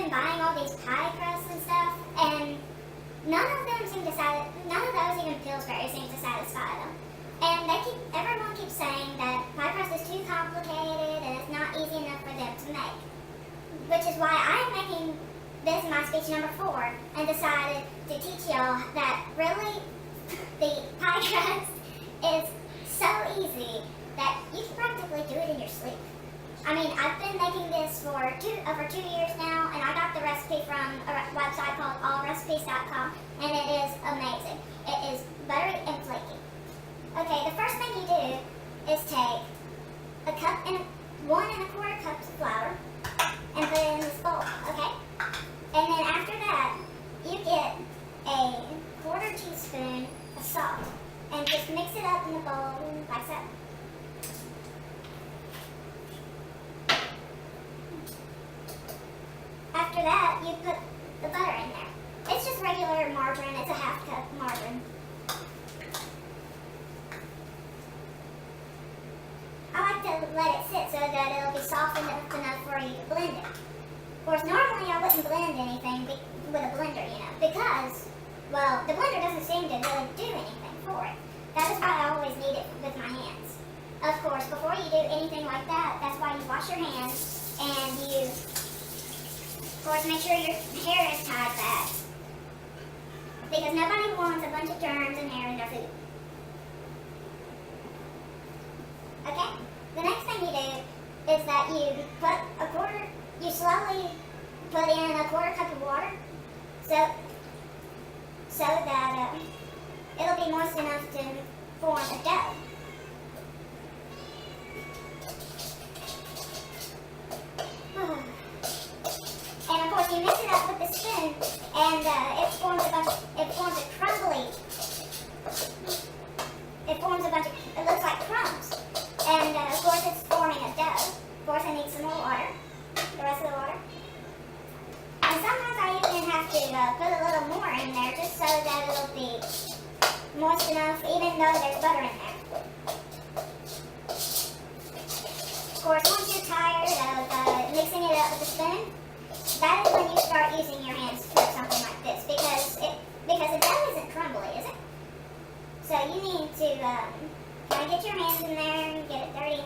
been buying all these pie crusts and stuff, and none of those even Pillsbury seem to satisfy them. And everyone keeps saying that pie crust is too complicated and it's not easy enough for them to make. Which is why I'm making this my speech number 4 and decided to teach y'all that really the pie crust is so easy that you can practically do it in your sleep. I mean, I've been making this for over 2 years now, and I got the recipe from a website called allrecipes.com, and it is amazing. It is buttery and flaky. Okay, the first thing you do is take 1 1/4 cups of flour and put it in this bowl, okay? And then after that, you get a 1/4 teaspoon of salt and just mix it up in the bowl like so. After that, you put the butter in there. It's just regular margarine. It's a 1/2 cup margarine. I like to let it sit so that it'll be soft enough for you to blend it. Of course, normally I wouldn't blend anything with a blender, because, well, the blender doesn't seem to really do anything for it. That is why I always knead it with my hands. Of course, before you do anything like that, that's why you wash your hands and you, of course, make sure your hair is tied back. Because nobody wants a bunch of germs and hair in their food. Okay? The next thing you do is that you slowly put in a 1/4 cup of water so that it'll be moist enough to form a dough. And of course you mix it up with the spoon, and it forms a crumbly. It looks like crumbs. And of course it's forming a dough. Of course I need some more water, the rest of the water. And sometimes I even have to put a little more in there just so that it'll be moist enough even though there's butter in there. Of course, once you're tired of mixing it up with a spoon, that is when you start using your hands for something like this, because the dough isn't crumbly, is it? So you need to kind of get your hands in there and get it dirty.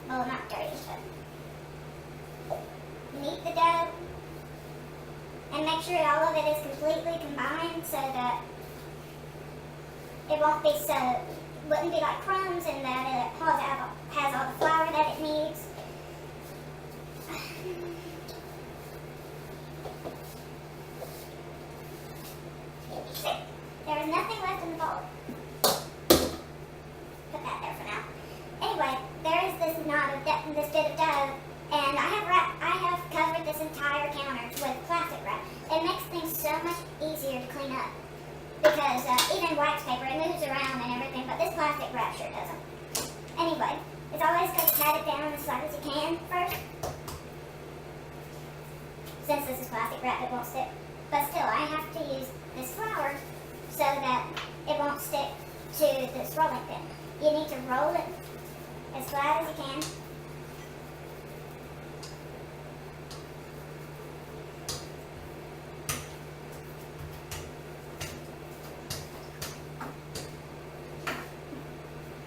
Well, not dirty, but knead the dough and make sure all of it is completely combined so that it wouldn't be like crumbs, and that it has all the flour that it needs. See, there is nothing left in the bowl. Put that there for now. Anyway, there is this bit of dough, and I have covered this entire counter with plastic wrap. It makes things so much easier to clean up, because even wax paper, it moves around and everything, but this plastic wrap sure doesn't. Anyway, it's always good to pat it down as flat as you can first. Since this is plastic wrap, it won't stick. But still, I have to use this flour so that it won't stick to this rolling pin. You need to roll it as flat as you can.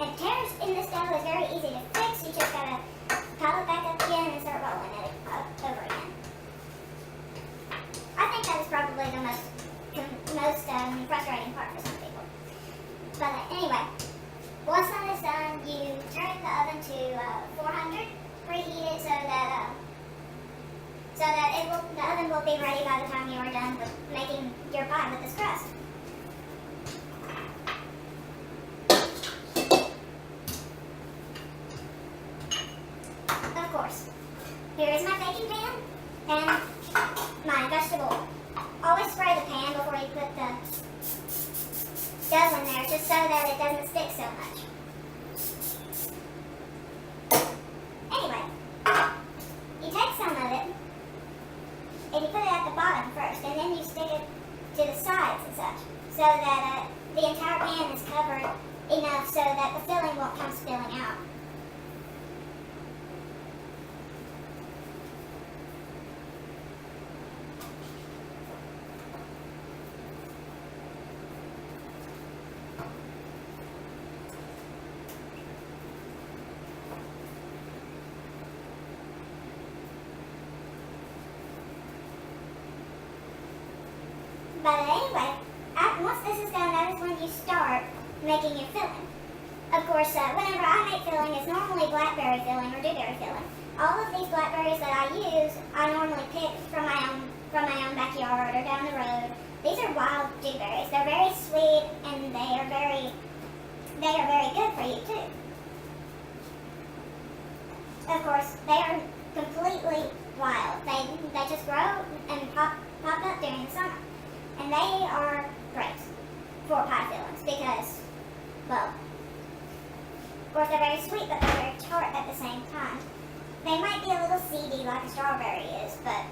And tears in this dough is very easy to fix. You just gotta pop it back up again and start rolling it over again. I think that is probably the most frustrating part for some people. But anyway, once that is done, you turn the oven to 400, preheat it so that the oven will be ready by the time you are done with making your pie with this crust. Of course, here is my baking pan and my vegetable oil. Always spray the pan before you put the dough in there, just so that it doesn't stick so much. Anyway, you take some of it and you put it at the bottom first, and then you stick it to the sides and such, so that the entire pan is covered enough so that the filling won't come spilling out. But anyway, once this is done, that is when you start making your filling. Of course, whenever I make filling, it's normally blackberry filling or dewberry filling. All of these blackberries that I use, I normally pick from my own backyard or down the road. These are wild dewberries. They're very sweet and they are very good for you too. Of course, they are completely wild. They just grow and pop up during the summer, and they are great for pie fillings because, well, of course they're very sweet, but they're very tart at the same time. They might be a little seedy like a strawberry is, but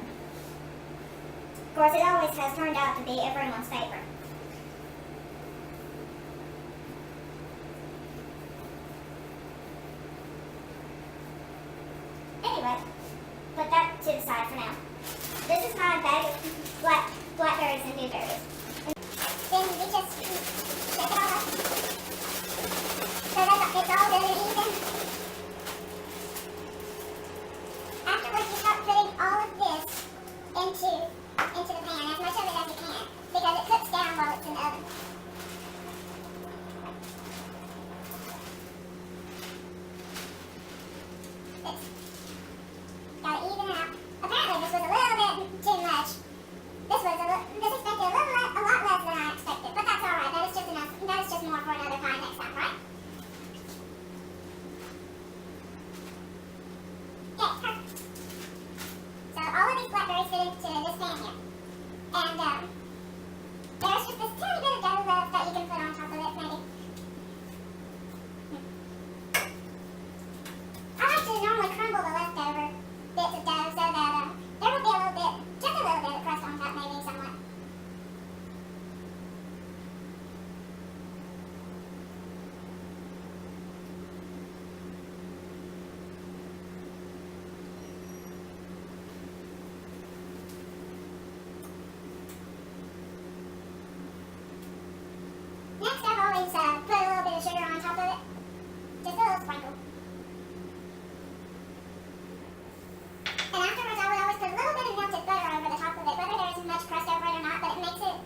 of course it always has turned out to be everyone's favorite. Anyway, put that to the side for now. This is my bag of blackberries and dewberries. Then we just shake it all up. So that it's all good and even. Afterwards, you start putting all of this into the pan, as much of it as you can, because it cooks down while it's in the oven. Gotta even out. Apparently, this was a little bit too much. This expected a lot less than I expected, but that's all right. That is just enough. That is just more for another pie next time, right? Okay, perfect. So all of these blackberries fit into this pan here, and there's just this tiny bit of dough left that you can put on top of it, maybe. I like to normally crumble the leftover bits of dough so that there will be a little bit, just a little bit of crust on top, maybe somewhat. Next, I've always put a little bit of sugar on top of it, just a little sprinkle. And afterwards, I would always put a little bit of melted butter over the top of it, whether there's much crust over it or not, but it makes it,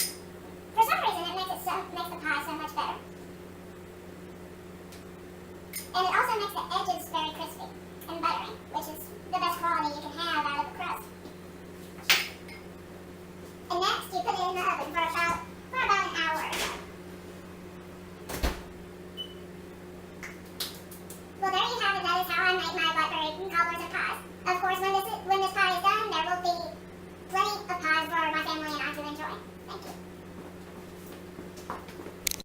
for some reason, it makes the pie so much better. And it also makes the edges very crispy and buttery, which is the best quality you can have out of a crust. And next, you put it in the oven for about